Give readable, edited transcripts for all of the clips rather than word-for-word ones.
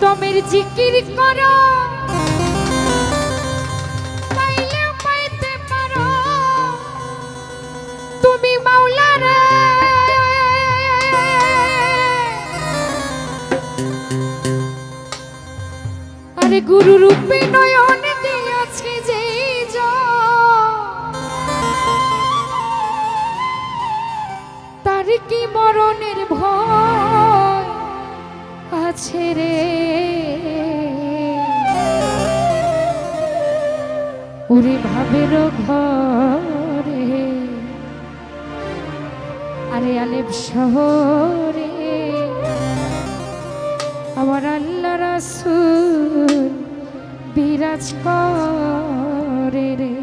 দমের জিকির করো পাইলে পাইতে পারো তুমি মাওলা রে। আরে গুরু রূপে নয়ন দিয়াছে যে তার কি মরণের ভয় আছে রে। ওরে ভাবের ঘরে আরে আলেপ শহরে আমার আল্লাহ রাসূল বিরাজ করে রে।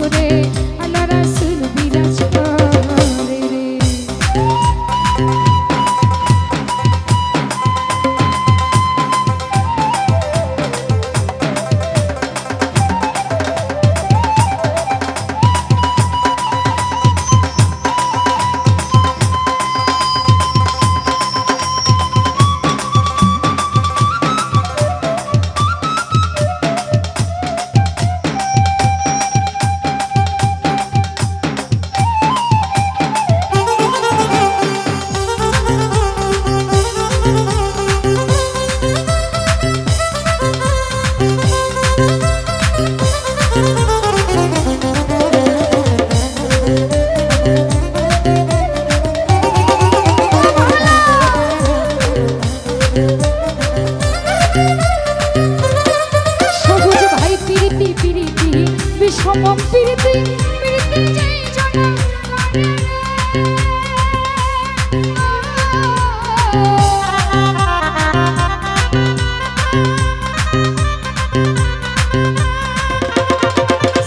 শহরে আল্লাহ রাসূল বিরাজ করে রে। বিষম প্রীতি প্রীতি যেই জনা করে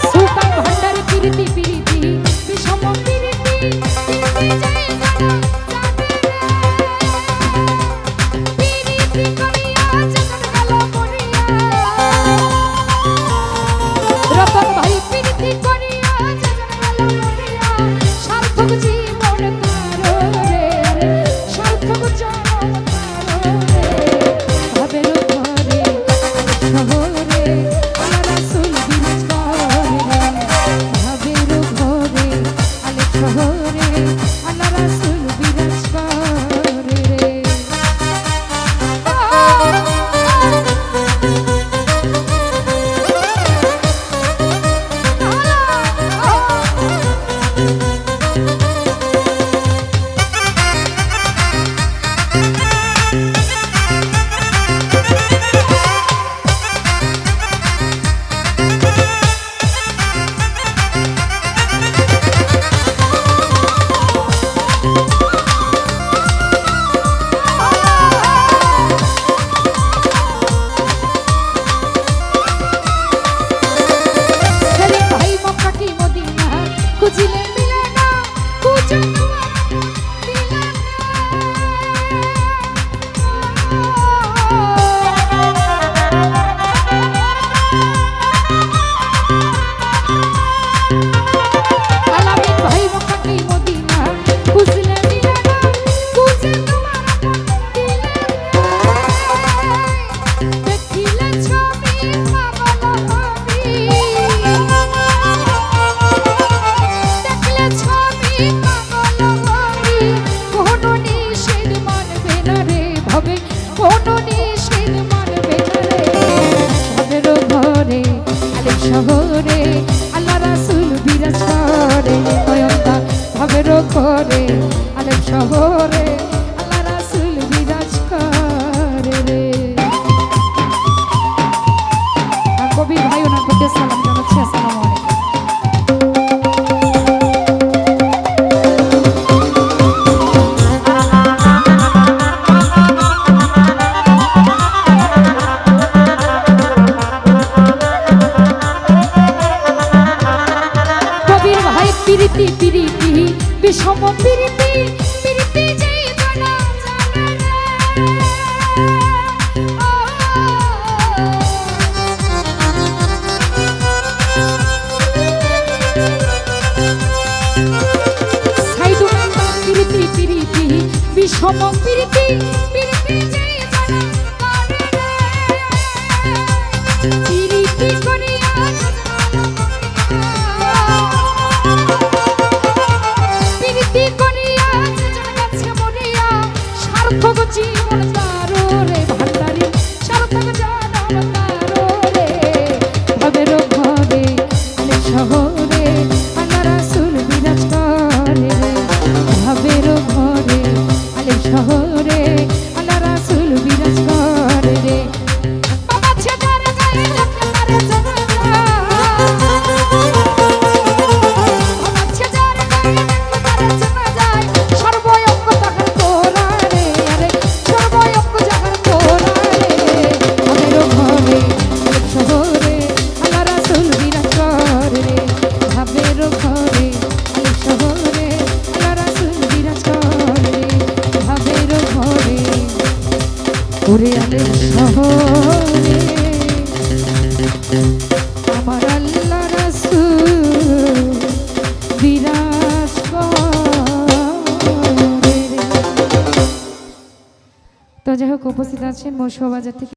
সুপার ভান্ডার প্রীতি প্রীতি বিষম প্রীতি প্রীতি যেই জনা প্রীতি করিয়া জগৎ গেল মরিয়া রতন ভাই প্রীতি করিয়া জগৎ গেল মরিয়া সার্থক জীবন তার রে সার্থক জন্ম তার রে ভাবের ঘরে শহরে আল্লাহ রাসূল বিরাজ করে ভাবের ঘরে আলেক শহরে আল্লাহ রাসূল বিরাজ করে রে। খুঁজিলে মিলে না খুঁজে মিলে আলামিন ভাই মক্কা কি মদিনা খুঁজলে মিলে না খুঁজে তোমার দিলে দেখিলে ছবি পাগল হবি কোনো নিষেধ মানবে না রে ভাবে কোনো নিষেধ মানবে না রে ভাবের ঘরে আলেক শহরে আল্লাহ রাসূল বিরাজ করে নয়নদা ভাবের ঘরে আলেক শহরে আল্লাহ রাসূল বিরাজ করে রে। কবি ভাই ওনার প্রতি সালাম জানাচ্ছি। আসসালামু আলাইকুম। প্রীতি প্রীতি বিষম প্রীতি প্রীতি যেই জনা জানে সাইদুল প্রীতি প্রীতি বিষম প্রীতি প্রীতি যেই জনা করে প্রীতি করিয়া প্রীতি করিয়া যেজন গেছে মরিয়া সার্থক জীবন তার রে ভান্ডারি সার্থক জন্ম তার রে ভাবের ঘরে আলেক শহরে আল্লাহ রাসূল বিরাজ করে ভাবের ঘরে আলেক শহরে আল্লাহ রাসূল বিরাজ করে রে বাবা ছেদারে যায় দেখতে পারে জগৎ ওরে আলে শহরে আমার আল্লাহ রাসূল বিরাজ করে। তো যাই হোক, উপস্থিত আছেন মৌসুমা বাজার থেকে